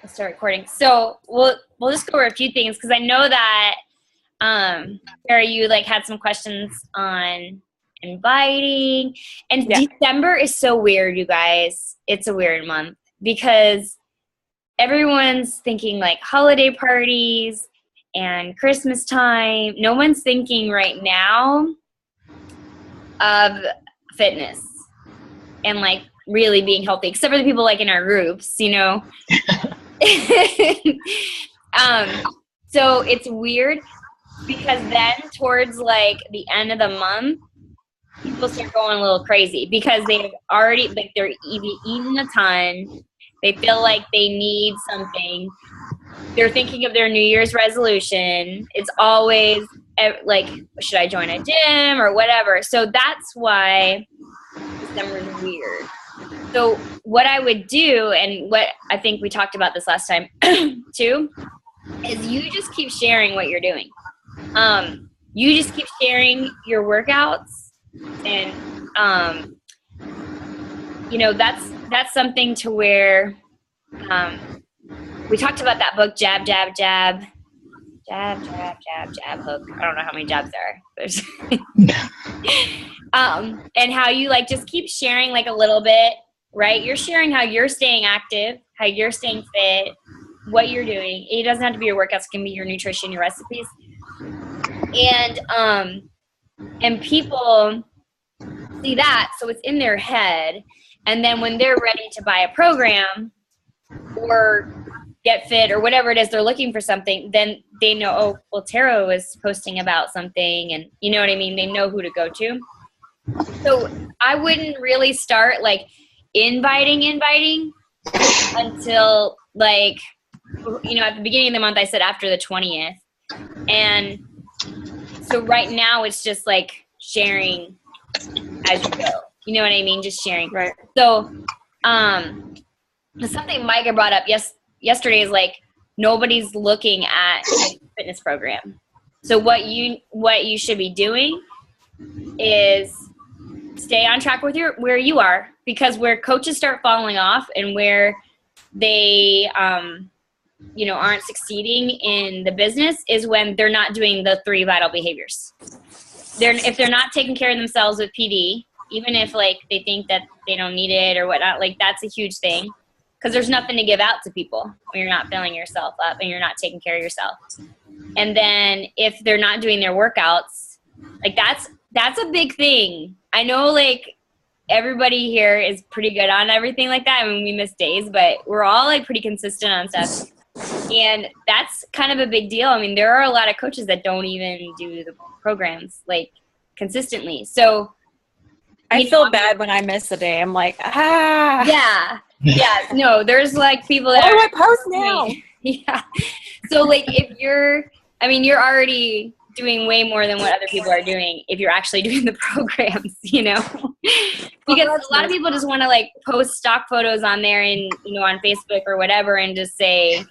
Let's start recording. So we'll just go over a few things because I know that Sarah, you like had some questions on inviting, and Yeah. December is so weird, you guys. It's a weird month because everyone's thinking like holiday parties and Christmas time. No one's thinking right now of fitness and like really being healthy, except for the people like in our groups, you know. So it's weird because then towards like the end of the month, people start going a little crazy because they've already like they're eating a ton. They feel like they need something. They're thinking of their New Year's resolution. It's always like, should I join a gym or whatever? So that's why December is weird. So what I would do, and what I think we talked about this last time too, is you just keep sharing what you're doing. You just keep sharing your workouts, and that's something to where we talked about that book, Jab, Jab, Jab, Jab, Jab, Jab, Jab, Hook. I don't know how many jabs there are. And how you like just keep sharing like a little bit, right? You're sharing how you're staying active, how you're staying fit, what you're doing. It doesn't have to be your workouts; it can be your nutrition, your recipes, and people see that, so it's in their head, and then when they're ready to buy a program or get fit or whatever it is, they're looking for something, then they know, oh, well, Tara is posting about something, and you know what I mean? They know who to go to. So I wouldn't really start like inviting until like, at the beginning of the month, I said after the 20th. And so right now it's just like sharing as you go. You know what I mean? Just sharing. Right. So something Micah brought up yesterday is like nobody's looking at a fitness program. So what you should be doing is stay on track with where you are, because where coaches start falling off and where they aren't succeeding in the business is when they're not doing the 3 vital behaviors. If they're not taking care of themselves with PD, even if like they think that they don't need it or whatnot, like that's a huge thing, because there's nothing to give out to people when you're not filling yourself up and you're not taking care of yourself. And then if they're not doing their workouts, like that's a big thing. I know like everybody here is pretty good on everything like that. I mean, we miss days, but we're all like pretty consistent on stuff. And that's kind of a big deal. I mean, there are a lot of coaches that don't even do the programs like consistently. So I feel bad when I miss a day. I'm like, Yeah. No, there's like people that why do I post now? Yeah. So like you're already doing way more than what other people are doing if you're actually doing the programs, because a lot of people just want to like post stock photos on there and on Facebook or whatever and just say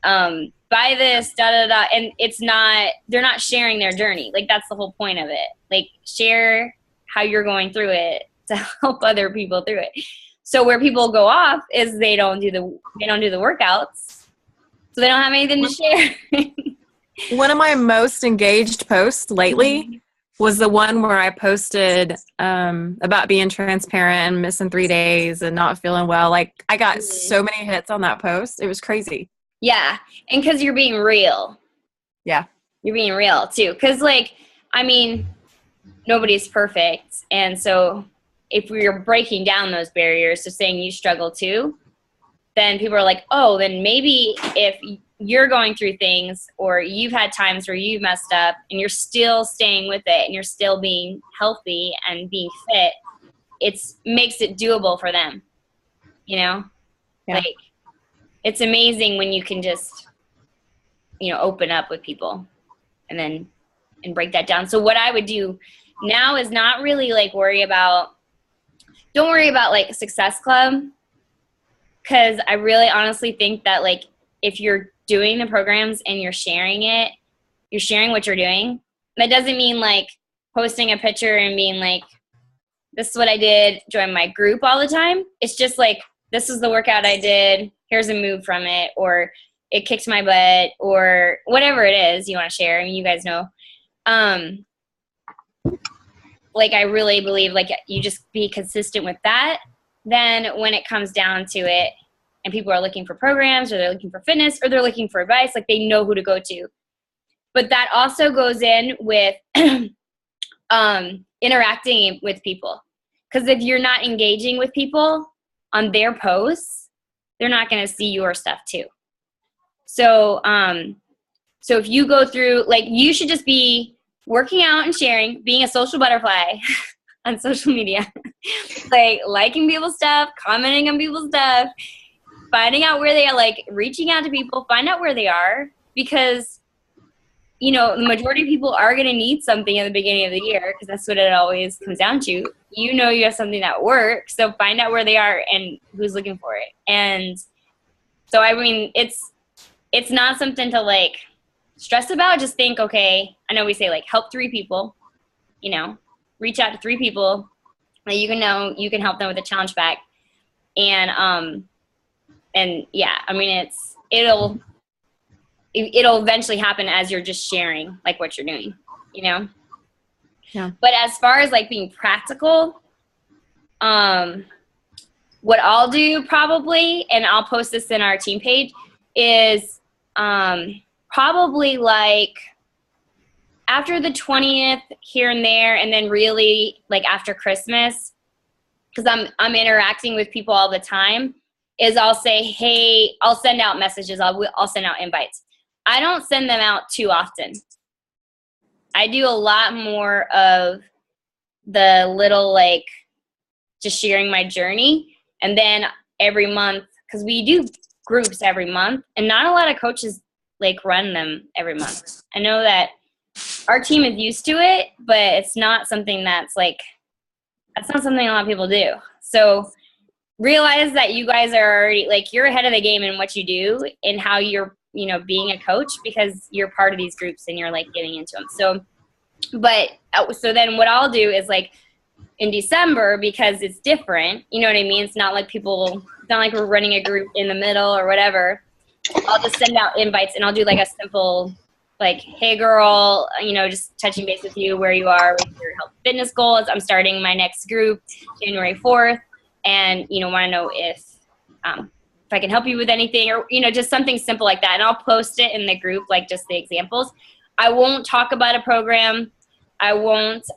buy this, da da da, and they're not sharing their journey. Like that's the whole point of it. Like share how you're going through it to help other people through it. So where people go off is they don't do the workouts, so they don't have anything to share. One of my most engaged posts lately was the one where I posted about being transparent and missing 3 days and not feeling well. Like I got so many hits on that post. It was crazy. Yeah. And because you're being real. Yeah. You're being real too. Because nobody's perfect. And so if we're breaking down those barriers to saying you struggle too, then people are like, oh, then maybe if you're going through things or you've had times where you've messed up and you're still staying with it and you're still being healthy and being fit, it makes it doable for them. Yeah. Like it's amazing when you can just, open up with people and break that down. So what I would do now is not really like don't worry about like Success Club. Cause I really honestly think that like, if you're doing the programs and you're sharing what you're doing. That doesn't mean like posting a picture and being like, this is what I did, join my group all the time. It's just like this is the workout I did. Here's a move from it, or it kicked my butt, or whatever it is you want to share. I mean, you guys know. Like, I really believe, like, you just be consistent with that. Then when it comes down to it and people are looking for programs, or they're looking for fitness, or they're looking for advice, like, they know who to go to. But that also goes in with interacting with people. Because if you're not engaging with people on their posts, they're not going to see your stuff too. So, so if you go through, like, you should just be working out and sharing, being a social butterfly on social media, like liking people's stuff, commenting on people's stuff, finding out where they are, like reaching out to people, find out where they are, because, you know, the majority of people are going to need something at the beginning of the year, because that's what it always comes down to. You know, you have something that works, so find out where they are and who's looking for it. And so, I mean, it's not something to like stress about. Just think, okay, I know we say like help 3 people, you know, reach out to 3 people that you can help them with a challenge pack. And yeah, I mean, it'll eventually happen as you're just sharing like what you're doing, you know? Yeah. But as far as like being practical, what I'll do probably, and I'll post this in our team page, is probably like after the 20th here and there, and then really like after Christmas, because I'm interacting with people all the time, is I'll say, hey, I'll send out messages. I'll send out invites. I don't send them out too often. I do a lot more of the little, like, just sharing my journey. And then every month, because we do groups every month, and not a lot of coaches like run them every month. I know that our team is used to it, but it's not something that's like, that's not something a lot of people do. So realize that you guys are already, like, you're ahead of the game in what you do and how you're, you know, being a coach, because you're part of these groups and you're like getting into them. So then what I'll do is, like, in December, because it's different, you know what I mean? It's not like it's not like we're running a group in the middle or whatever. I'll just send out invites, and I'll do like a simple, like, hey girl, you know, just touching base with you where you are with your health and fitness goals. I'm starting my next group January 4th, and, you know, want to know if I can help you with anything, or, you know, just something simple like that. And I'll post it in the group, like just the examples. I won't talk about a program. I won't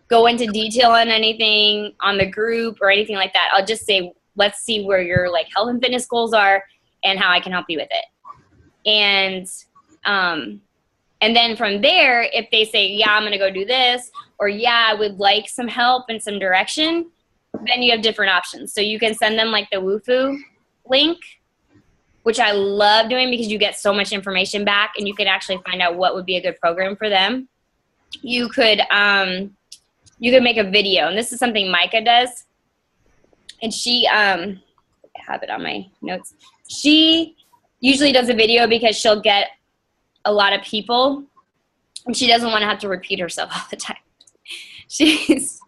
go into detail on anything on the group or anything like that. I'll just say, let's see where your, like, health and fitness goals are and how I can help you with it. And then from there, if they say, yeah, I'm going to go do this, or yeah, I would like some help and some direction, then you have different options. So you can send them like the Wufoo link, which I love doing, because you get so much information back and you can actually find out what would be a good program for them. You could make a video, and this is something Micah does. And she, I have it on my notes. She usually does a video because she'll get a lot of people, and she doesn't want to have to repeat herself all the time. She's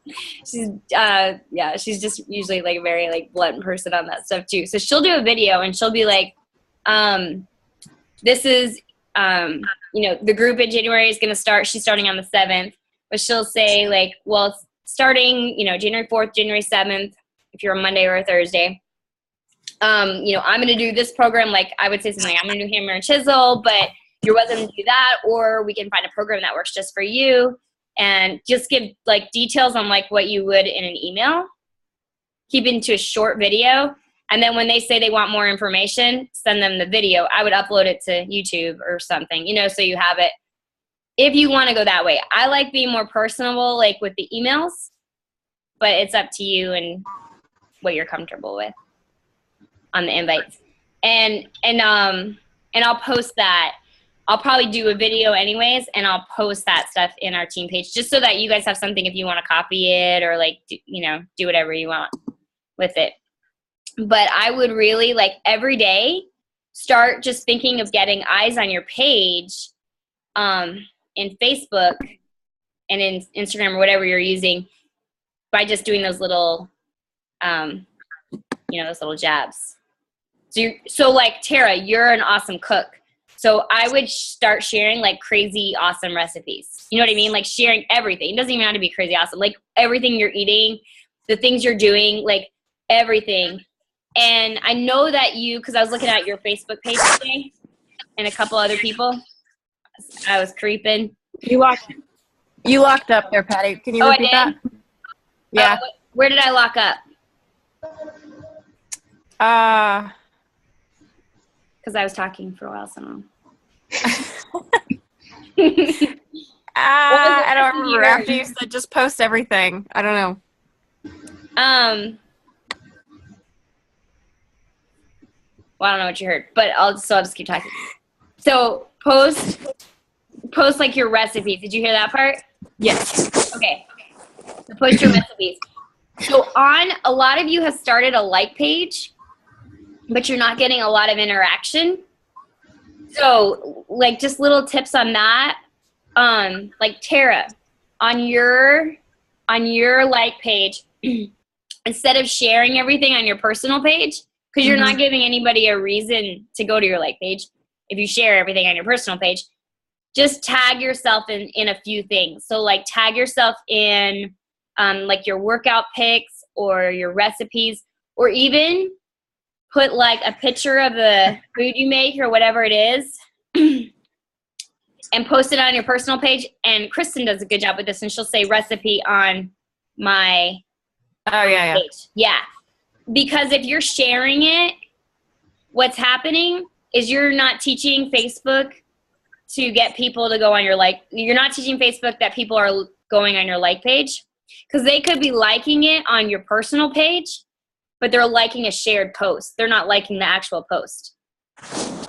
just usually like a very, like, blunt person on that stuff too. So she'll do a video and she'll be like, this is, you know, the group in January is going to start. She's starting on the 7th, but she'll say, like, well, it's starting, you know, January 4th, January 7th, if you're a Monday or a Thursday. You know, I'm going to do this program. Like, I would say something, I'm going to do hammer and chisel, but you're welcome to do that, or we can find a program that works just for you. And just give, like, details on, like, what you would in an email. Keep it into a short video. And then when they say they want more information, send them the video. I would upload it to YouTube or something, you know, so you have it if you want to go that way. I like being more personable, like, with the emails, but it's up to you and what you're comfortable with on the invites. And I'll post that. I'll probably do a video anyways, and I'll post that stuff in our team page, just so that you guys have something if you want to copy it, or, like, do whatever you want with it. But I would really, like, every day start just thinking of getting eyes on your page in Facebook and in Instagram or whatever you're using, by just doing those little those little jabs. So like Tara, you're an awesome cook. So I would start sharing like crazy awesome recipes. You know what I mean? Like sharing everything. It doesn't even have to be crazy awesome. Like everything you're eating, the things you're doing, like everything. And I know that because I was looking at your Facebook page today and a couple other people. I was creeping. You locked up there, Patty. Can you repeat that? Yeah. Where did I lock up? Because I was talking for a while, so I don't know. I don't remember. After you said just post everything. I don't know. Well, I don't know what you heard, but I'll just keep talking. So post like your recipes. Did you hear that part? Yes. Okay. So post your recipes. So a lot of you have started a like page, but you're not getting a lot of interaction. So like just little tips on that. Like Tara, on your like page, instead of sharing everything on your personal page, because you're not giving anybody a reason to go to your like page. If you share everything on your personal page, just tag yourself in a few things. So like tag yourself in like your workout pics or your recipes, or even put like a picture of the food you make or whatever it is and post it on your personal page. And Kristen does a good job with this, and she'll say recipe on my page. Yeah. Because if you're sharing it, what's happening is you're not teaching Facebook to get people to go on your like. You're not teaching Facebook that people are going on your like page, because they could be liking it on your personal page, but they're liking a shared post. They're not liking the actual post.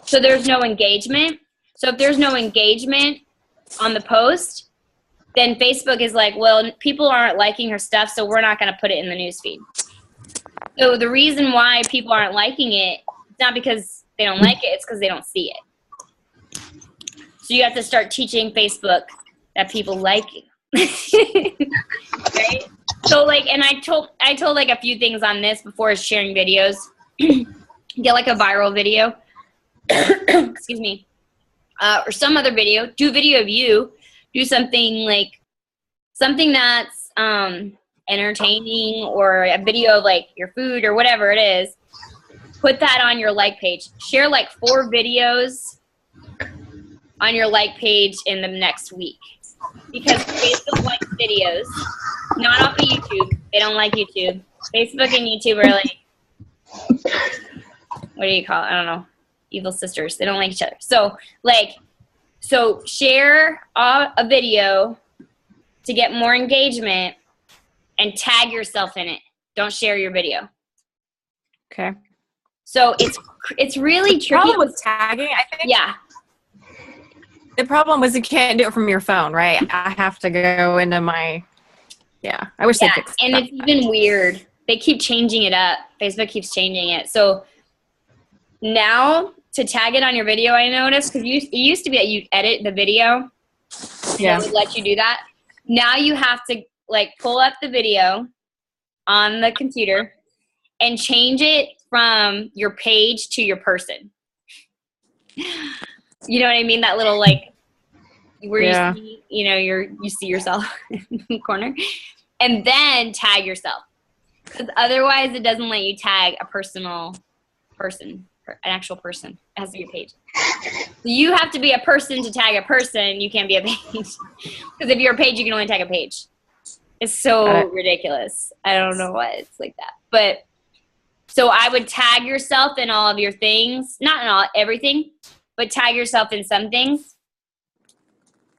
So there's no engagement. So if there's no engagement on the post, then Facebook is like, well, people aren't liking her stuff, so we're not going to put it in the newsfeed. So the reason why people aren't liking it, it's not because they don't like it, it's because they don't see it. So you have to start teaching Facebook that people like it. Right? So like, and I told like a few things on this before sharing videos. Get like a viral video. Excuse me. Or some other video. Do a video of you. Do something that's entertaining, or a video of like your food or whatever it is. Put that on your like page. Share like 4 videos on your like page in the next week. Because Facebook likes videos, not off of YouTube. They don't like YouTube. Facebook and YouTube are like, what do you call it? I don't know. Evil sisters. They don't like each other. So share a video to get more engagement and tag yourself in it. Don't share your video. Okay. So it's really tricky. The problem with tagging, I think. Yeah. The problem was you can't do it from your phone, right? I have to go into my. Yeah, I wish they fixed that. And it's even weird. They keep changing it up. Facebook keeps changing it. So now to tag it on your video, I noticed, because it used to be that you edit the video. Yeah. It would let you do that. Now you have to like pull up the video on the computer and change it from your page to your person. You know what I mean? That little like where you see, you see yourself in the corner, and then tag yourself. Because otherwise, it doesn't let you tag a personal person, an actual person. It has to be a page. So you have to be a person to tag a person. You can't be a page. Because if you're a page, you can only tag a page. It's so ridiculous. I don't know why it's like that. But so I would tag yourself in all of your things, not in everything, but tag yourself in some things.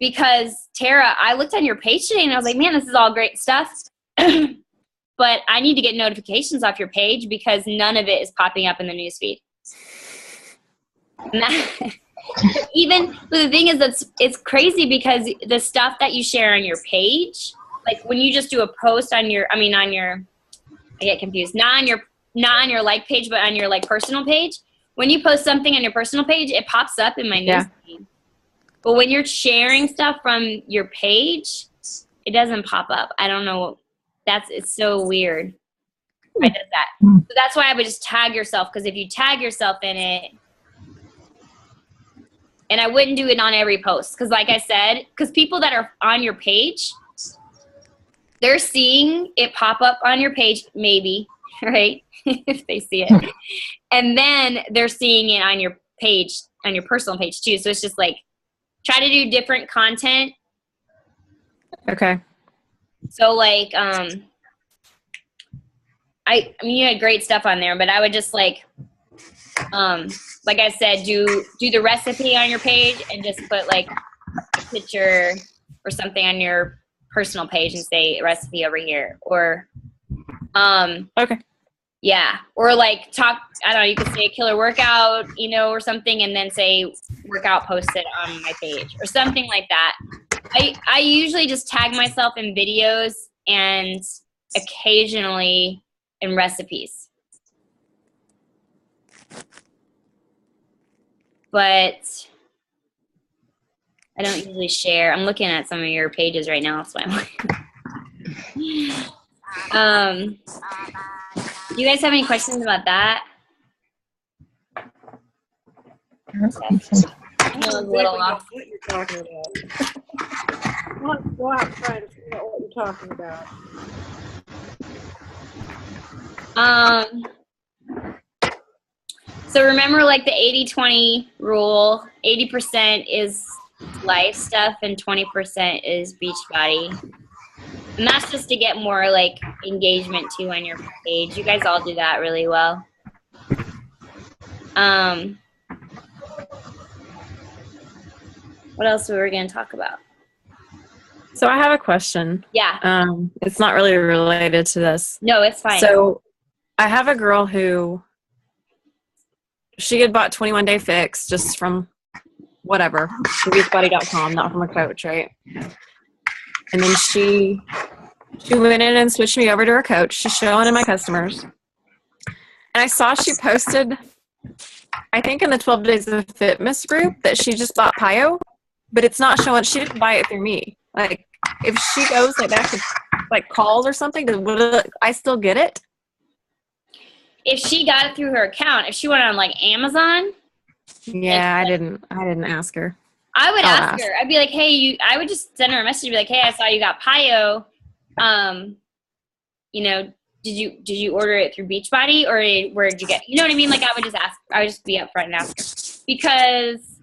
Because Tara, I looked on your page today and I was like, man, this is all great stuff. But I need to get notifications off your page because none of it is popping up in the newsfeed. But the thing is, it's crazy because the stuff that you share on your page, like when you just do a post on your, I get confused, not on your like page, but on your like personal page. When you post something on your personal page, it pops up in my newsfeed. But when you're sharing stuff from your page, it doesn't pop up. I don't know. It's so weird. I did that. So that's why I would just tag yourself, because if you tag yourself in it, and I wouldn't do it on every post, because like I said, because people that are on your page, they're seeing it pop up on your page, maybe, right? If they see it. And then they're seeing it on your page, on your personal page too. So it's just like, try to do different content. Okay. So like, I mean, you had great stuff on there, but I would just like I said, do the recipe on your page and just put like a picture or something on your personal page and say recipe over here, or okay. Yeah. Or like talk, I don't know, you could say killer workout, or something, and then say workout posted on my page or something like that. I usually just tag myself in videos and occasionally in recipes. But I don't usually share. I'm looking at some of your pages right now, so I'm do you guys have any questions about that? I know it's a little off. What you're talking about. Let's go out and try to figure out what you're talking about. So remember, like the 80-20 rule, 80% is life stuff and 20% is Beachbody. And that's just to get more like engagement too on your page. You guys all do that really well. What else were we going to talk about? So I have a question. Yeah. It's not really related to this. No, it's fine. So I have a girl who she had bought 21 Day Fix just from whatever, beachbody.com, not from a coach, right? And then she went in and switched me over to her coach. She's showing in my customers. And I saw she posted, I think in the 12 Days of Fitness group, that she just bought Pio, but it's not showing. She didn't buy it through me. Like, if she goes like back to like calls or something, would I still get it? If she got it through her account, if she went on like Amazon. Yeah, I didn't ask her. I would ask her. I'd be like, hey, I would just send her a message, be like, hey, I saw you got Pio. Did you order it through Beachbody, or where did you get? You know what I mean? Like, I would just ask. I would just be upfront and ask her, because,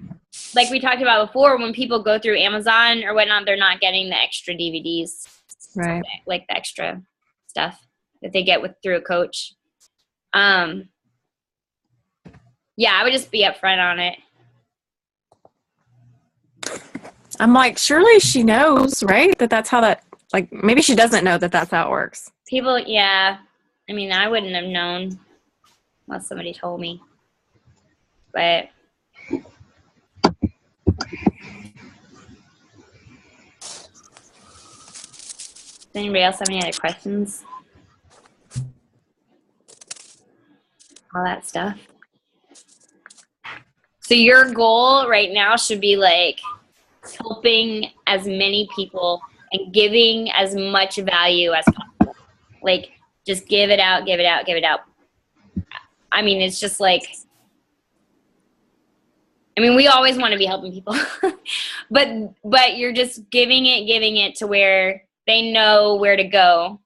like we talked about before, when people go through Amazon or whatnot, they're not getting the extra DVDs, right? Like the extra stuff that they get through a coach. Yeah, I would just be upfront on it. I'm like, surely she knows, right? That's how that, like, maybe she doesn't know that that's how it works. People, yeah. I mean, I wouldn't have known unless somebody told me. But does anybody else have any other questions? All that stuff. So your goal right now should be like helping as many people and giving as much value as possible. Like, just give it out, give it out, give it out. I mean, it's just like, I mean, we always want to be helping people, but you're just giving it to where they know where to go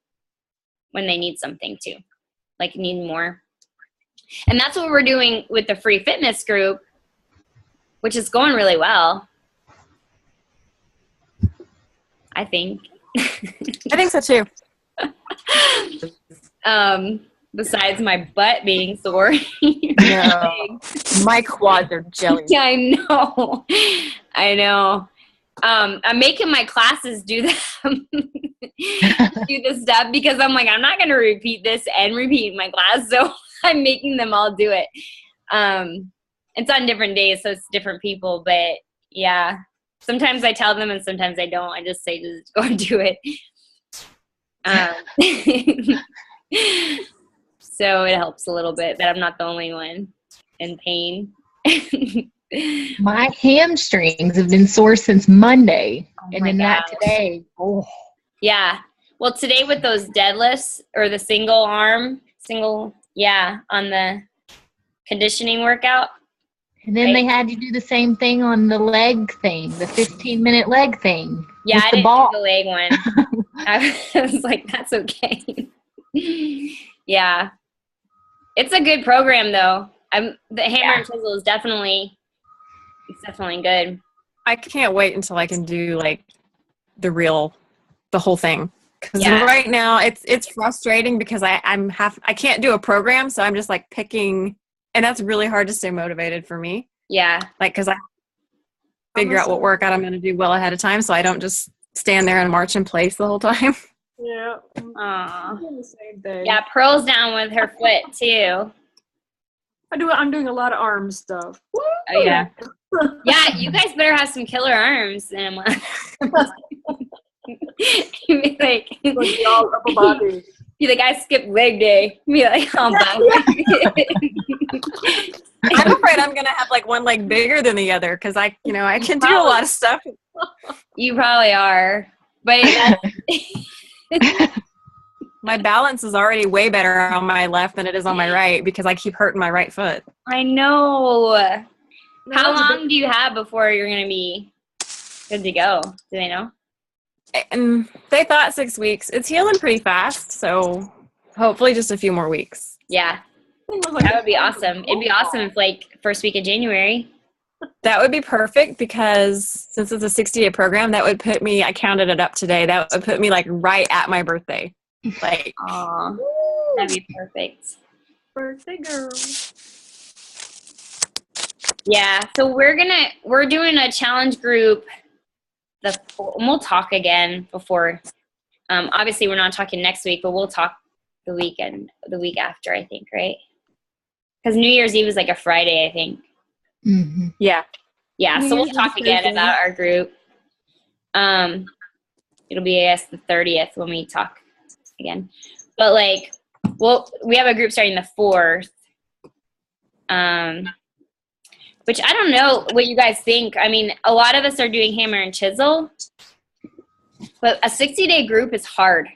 when they need something too, like need more. And that's what we're doing with the free fitness group, which is going really well. I think. I think so too. Besides my butt being sore. No. My quads are jelly. Yeah, I know. I'm making my classes do this stuff, because I'm like, I'm not going to repeat this and repeat my class. So I'm making them all do it. It's on different days, so it's different people. But yeah, sometimes I tell them and sometimes I don't. I just say, just go and do it. So it helps a little bit that I'm not the only one in pain. My hamstrings have been sore since Monday. And then that today. Oh. Yeah. Well, today with those deadlifts or the single arm on the conditioning workout. And then they had you do the same thing on the leg thing, the 15-minute leg thing. Yeah, with I the didn't ball. do the leg one. I was like, that's okay. Yeah. It's a good program though. The hammer and chisel is definitely good. I can't wait until I can do like the whole thing. Because Yeah. right now it's frustrating because I can't do a program, so I'm just like picking, and that's really hard to stay motivated for me. Yeah. Like, because I figure out what workout I'm going to do well ahead of time, so I don't just stand there and march in place the whole time. Yeah. Aw. I'm doing the same thing. Yeah, Pearl's down with her foot too. I'm doing a lot of arm stuff. Oh yeah. Yeah, you guys better have some killer arms. And be like, All upper body. be like, I skipped leg day. Be like, oh, I'm afraid I'm going to have like one leg bigger than the other because I can do a lot of stuff. You probably are, but My balance is already way better on my left than it is on my right because I keep hurting my right foot. I know. No, How that's a long do you have before you're gonna be good to go? Do they know? And they thought 6 weeks. It's healing pretty fast, so hopefully just a few more weeks. Yeah, big- look like that a- would be awesome. It'd be awesome if like first week of January. That would be perfect because since it's a 60-day program, that would put me, I counted it up today, that would put me like right at my birthday. Like, Aw, that'd be perfect. Birthday girl. Yeah, so we're doing a challenge group. And we'll talk again before. Obviously, we're not talking next week, but we'll talk the week after, I think, right? Because New Year's Eve is like a Friday, I think. Mm-hmm. yeah. Yeah, New so we'll Year's talk Eve again Thursday. about our group. It'll be, I guess, the 30th when we talk again. But like, we have a group starting the 4th. Which I don't know what you guys think. I mean, a lot of us are doing hammer and chisel, but a 60-day group is hard.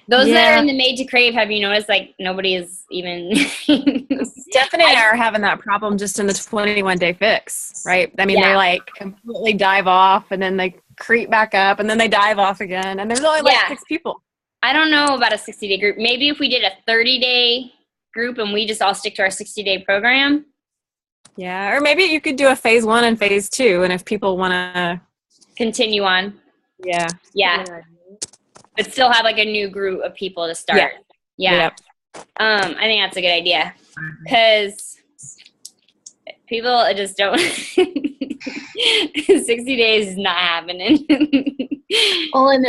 Those that Yeah. are in the Made to Crave, have you noticed, like, nobody is even... Stephanie and I are having that problem just in the 21-day fix, right? I mean, Yeah. they like completely dive off and then they creep back up and then they dive off again. And there's only like Yeah. 6 people. I don't know about a 60-day group. Maybe if we did a 30-day group and we just all stick to our 60-day program. Yeah. Or maybe you could do a phase 1 and phase 2. And if people want to, Continue on. yeah. Yeah. But still have, like, a new group of people to start. Yeah. Yep. I think that's a good idea. Because people just don't... 60 days is not happening. Well, and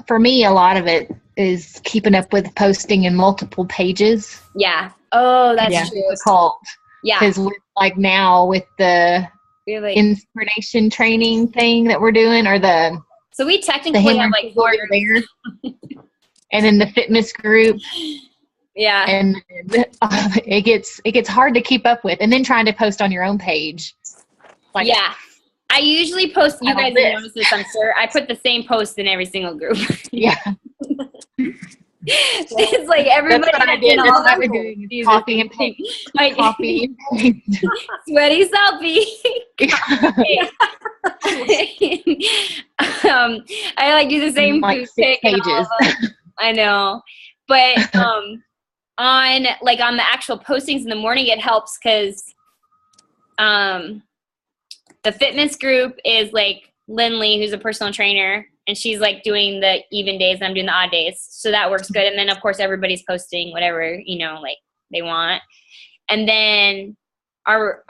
for me, a lot of it is keeping up with posting in multiple pages. Yeah. Oh, that's Yeah. true. Difficult Yeah. because like now with the We're like, inspiration training thing that we're doing, or the so we technically hammer have and like chisel 4 there, and then the fitness group, Yeah. and it gets hard to keep up with, and then trying to post on your own page. Like, Yeah. I usually post, you I guys love this. notice this, I'm sure. I put the same post in every single group. yeah, It's like everybody that's what I has did. been That's all what I was over doing. these Coffee and paint. like, Coffee and paint. sweaty selfie. I like do the same Like food 6 pic and all pages. of them. I know, but on the actual postings in the morning, it helps because the fitness group is like Lindley, who's a personal trainer, and she's like doing the even days and I'm doing the odd days, so that works good. And then of course everybody's posting whatever like they want, and then our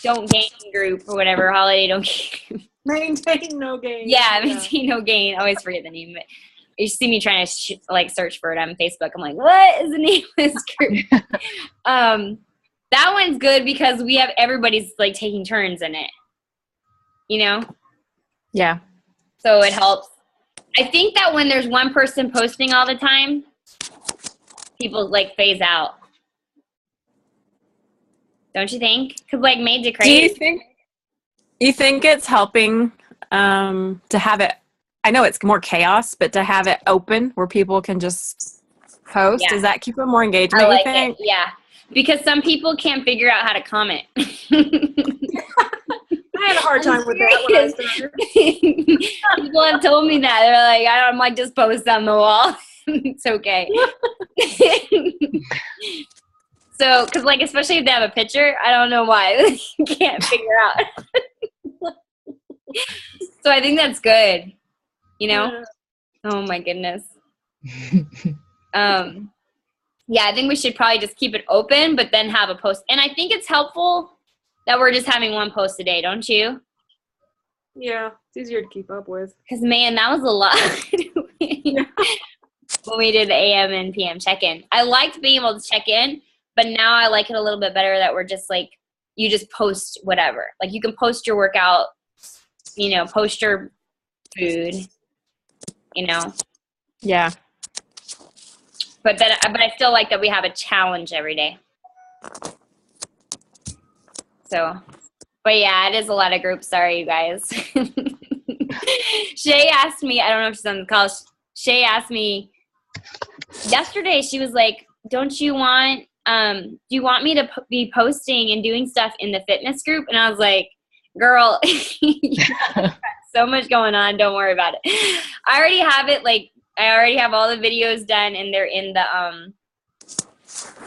don't gain group or whatever, holiday don't gain. Maintain no gain. Yeah, maintain no gain. I always forget the name, but you see me trying to search for it on Facebook. I'm like, what is the name of this group? That one's good because we have everybody's like taking turns in it, Yeah. so it helps. I think that when there's one person posting all the time, people like phase out. Don't you think? Because like Made to Do you Crave. think it's helping to have it, I know it's more chaos, but to have it open where people can just post? Yeah. Does that keep it more engagement, I like you think? it. Yeah. Because some people can't figure out how to comment. I had a hard time with that when I started. People have told me that. They're like, I'm like, just post on the wall. It's okay. So, because like, especially if they have a picture, I don't know why. Can't figure out. So I think that's good. You know? Yeah. Oh my goodness. Yeah, I think we should probably just keep it open, but then have a post. And I think it's helpful that we're just having one post a day, don't you? Yeah, it's easier to keep up with. Because, man, that was a lot when we did the AM and PM check-in. I liked being able to check in, but now I like it a little bit better that we're just like, you just post whatever. Like, you can post your workout, you know, post your food, you know. Yeah. But I still like that we have a challenge every day. So, but yeah, it is a lot of groups. Sorry, you guys. Shay asked me, I don't know if she's on the call. Shay asked me yesterday, she was like, do you want me to be posting and doing stuff in the fitness group? And I was like, girl, you got so much going on. Don't worry about it. I already have it. Like, I already have all the videos done, and they're in the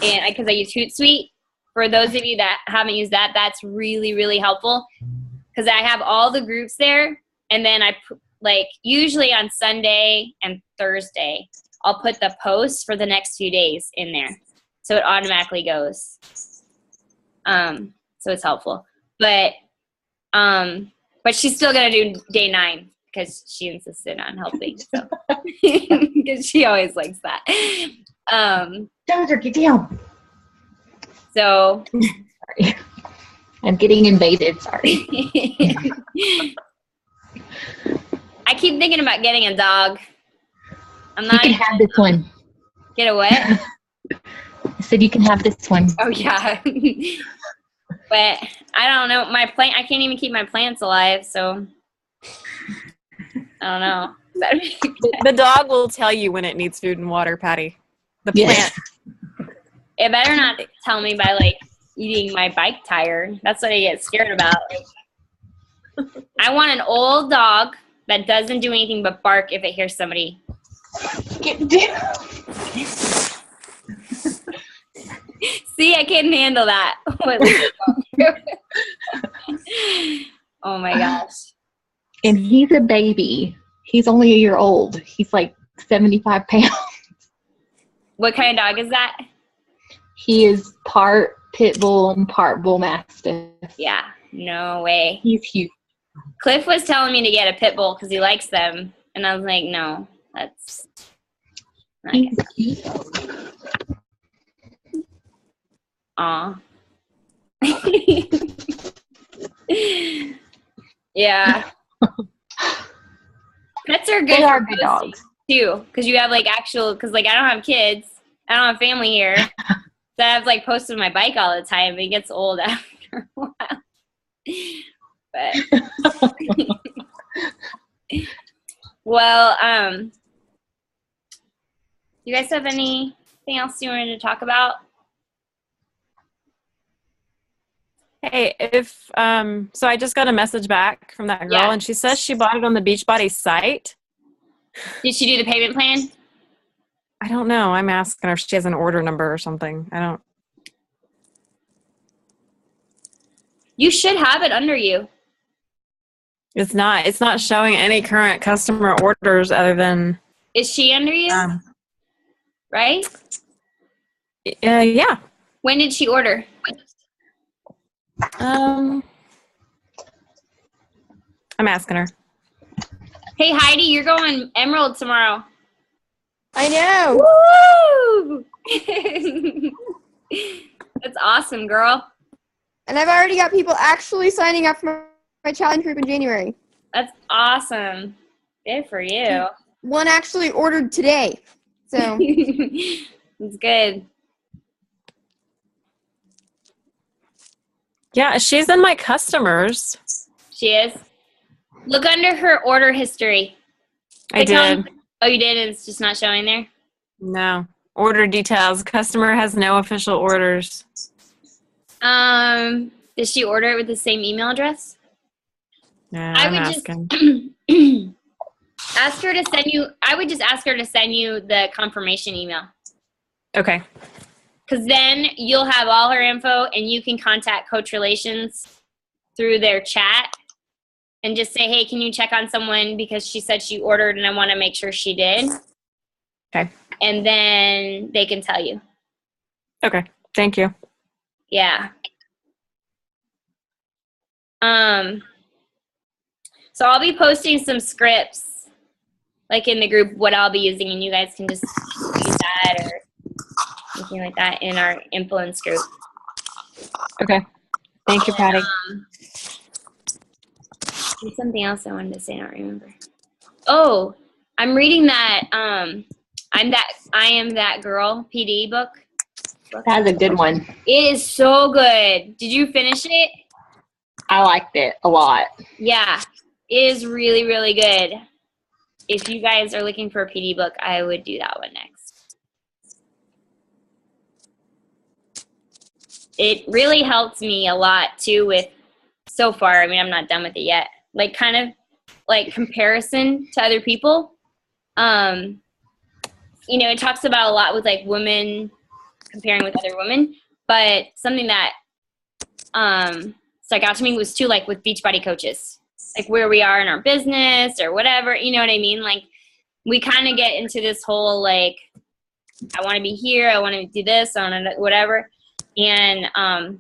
because I use Hootsuite. For those of you that haven't used that, that's really, really helpful because I have all the groups there, and then I like usually on Sunday and Thursday I'll put the posts for the next few days in there, so it automatically goes. So it's helpful, but she's still gonna do day 9. Because she insisted on helping, so because she always likes that. Dozer, get down. So Sorry. I'm getting invaded. Sorry. I keep thinking about getting a dog. I'm You not. can have this one. Get a what? I said you can have this one. Oh yeah. But I don't know. My plant. I can't even keep my plants alive. So. I don't know. The dog will tell you when it needs food and water, Patty. The Yes. plant. It better not tell me by like eating my bike tire. That's what I get scared about. Like, I want an old dog that doesn't do anything but bark if it hears somebody. Get down. See, I can't handle that. Oh my gosh. And he's a baby. He's only a year old. He's like 75 pounds. What kind of dog is that? He is part pit bull and part bull mastiff. Yeah, no way. He's huge. Cliff was telling me to get a pit bull because he likes them. And I was like, no, that's not He's good. cute. Aw. Yeah. Pets are good. They are for good posting, dogs. too, because you have like because like I don't have kids, I don't have family here, so I have like posted my bike all the time. But it gets old after a while. But well, you guys have anything else you wanted to talk about? Hey, if so I just got a message back from that girl, Yeah. and she says she bought it on the Beachbody site. Did she do the payment plan? I don't know. I'm asking her if she has an order number or something. I don't. You should have it under you. It's not. It's not showing any current customer orders other than. Is she under you? Right? Yeah. When did she order? I'm asking her. Hey Heidi, you're going Emerald tomorrow. I know. Woo! That's awesome, girl. And I've already got people actually signing up for my challenge group in January. That's awesome. Good for you. One actually ordered today. So It's good. Yeah, she's in my customers. She is. Look under her order history. I Click on- did. Oh, you did? It's just not showing there? No. Order details. Customer has no official orders. Did she order it with the same email address? Yeah, I I'm would asking. just ask her to send you. I would just ask her to send you the confirmation email, Okay. because then you'll have all her info, and you can contact Coach Relations through their chat and just say, "Hey, can you check on someone because she said she ordered, and I want to make sure she did." Okay. And then they can tell you. Okay. Thank you. Yeah. So I'll be posting some scripts, like in the group, what I'll be using, and you guys can just use that or anything like that in our influence group. Okay. Thank you, Patty. There's something else I wanted to say, I don't remember. Oh, I'm reading that I Am That Girl PD book. That's a good one. It is so good. Did you finish it? I liked it a lot. Yeah, it is really, really good. If you guys are looking for a PD book, I would do that one next. It really helped me a lot too with, so far, I mean, I'm not done with it yet, like kind of like comparison to other people. You know, it talks about a lot with like women comparing with other women, but something that stuck out to me was too, like with Beachbody coaches, like where we are in our business or whatever, you know what I mean? Like we kind of get into this whole, like, I want to be here, I want to do this, I want to whatever. And I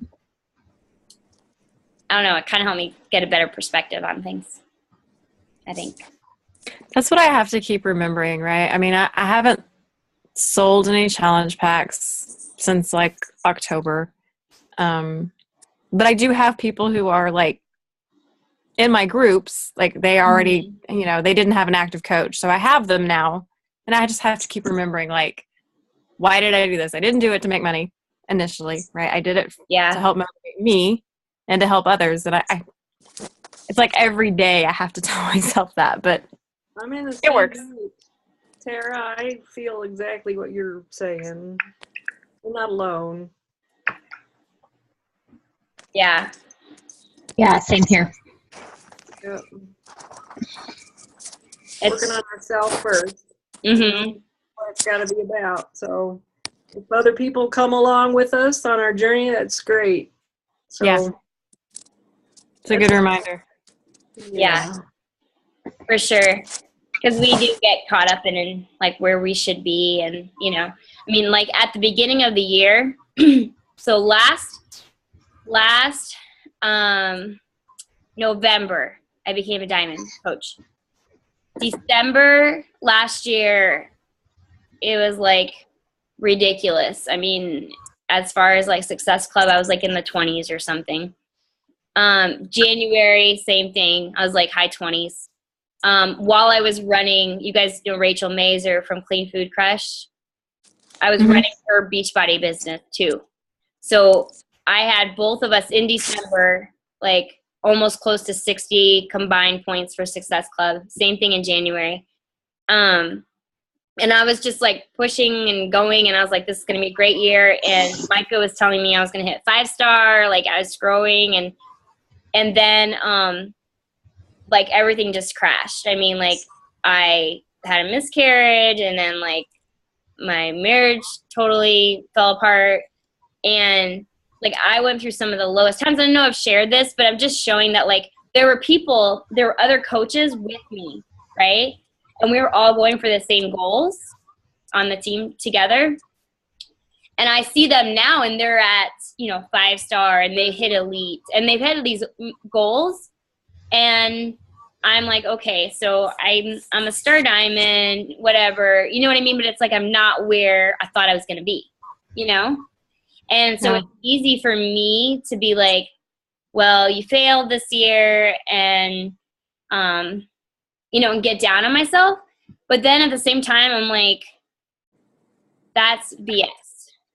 don't know, it kind of helped me get a better perspective on things, I think. That's what I have to keep remembering, right? I mean, I haven't sold any challenge packs since like October. But I do have people who are like in my groups, like they already, you know, they didn't have an active coach. So I have them now, and I just have to keep remembering, like, why did I do this? I didn't do it to make money initially, right? I did it to help motivate me and to help others. And I it's like every day I have to tell myself that, but I'm in the it same works. boat. Tara, I feel exactly what you're saying. You're not alone. Yeah. Yeah, same here. Yep. It's, Working on ourselves first. mm-hmm. What it's got to be about. So if other people come along with us on our journey, that's great. So, Yeah. It's a good reminder. Yeah. For sure. Because we do get caught up in like where we should be. And, you know, I mean, like at the beginning of the year, so last November, I became a diamond coach. December last year, it was like ridiculous. I mean, as far as like Success Club, I was like in the 20s or something. January, same thing. I was like high 20s. While I was running, you guys know Rachel Mazer from Clean Food Crush. I was running her Beachbody business too. So I had both of us in December, like almost close to 60 combined points for Success Club. Same thing in January. And I was just like pushing and going, and I was like, this is going to be a great year. And Micah was telling me I was going to hit 5-star, like I was growing, and then like everything just crashed. I mean, like I had a miscarriage, and then like my marriage totally fell apart, and like I went through some of the lowest times. I don't know if I've shared this, but I'm just showing that like there were other coaches with me, right? And we were all going for the same goals on the team together. And I see them now, and they're at, 5-star, and they hit elite, and they've had these goals. And I'm like, okay, so I'm a star diamond, whatever, you know what I mean? But it's like I'm not where I thought I was going to be, And so it's easy for me to be like, well, you failed this year, and and get down on myself. But then at the same time, I'm like, that's BS.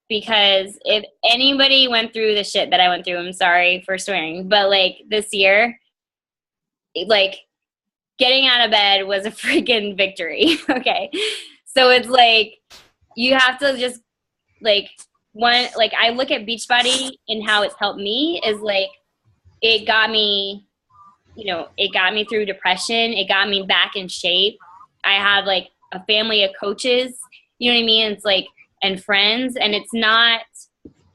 Because if anybody went through the shit that I went through, I'm sorry for swearing, but like this year, like getting out of bed was a freaking victory. Okay. So it's like, you have to just like I look at Beachbody and how it's helped me is like it got me through depression. It got me back in shape. I had like a family of coaches, you know what I mean? It's like, and friends, and it's not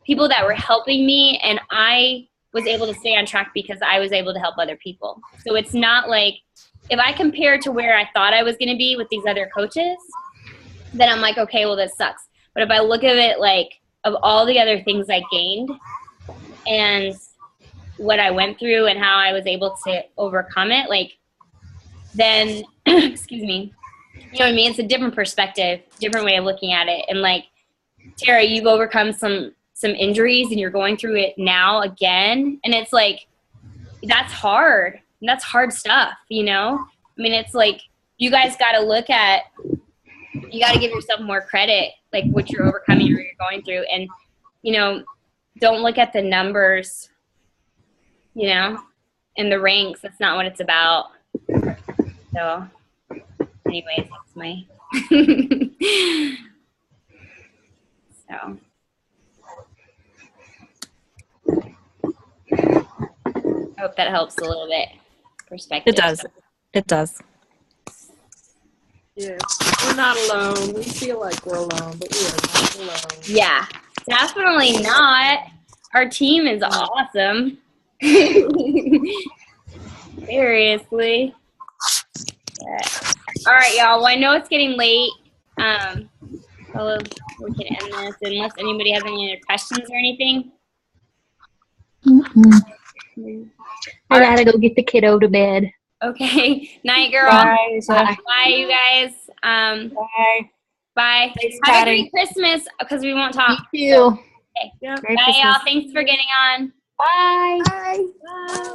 people that were helping me, and I was able to stay on track because I was able to help other people. So it's not like, if I compare to where I thought I was going to be with these other coaches, then I'm like, okay, well, this sucks. But if I look at it like, of all the other things I gained and what I went through and how I was able to overcome it, like, then, excuse me, you know what I mean? It's a different perspective, different way of looking at it. And like, Tara, you've overcome some injuries and you're going through it now again. And it's like, that's hard. That's hard stuff, you know? I mean, it's like, you guys got to look at, you got to give yourself more credit, like what you're overcoming or you're going through. And, you know, don't look at the numbers, you know, and the ranks. That's not what it's about. So anyways, that's my, so. I hope that helps a little bit. Perspective. It does. It does. Yeah, we're not alone. We feel like we're alone, but we are not alone. Yeah, definitely not. Our team is awesome. Seriously. All right, y'all. Well, I know it's getting late. So we can end this unless anybody has any other questions or anything. I gotta go get the kiddo to bed. Okay. Night, girl. Bye. Bye. Bye, you guys. Bye. Bye. Thanks, Have a Patty. great Christmas because we won't talk. You too. Okay. Yeah. Merry Bye, Christmas. y'all. Thanks for getting on. Bye. Bye. Bye.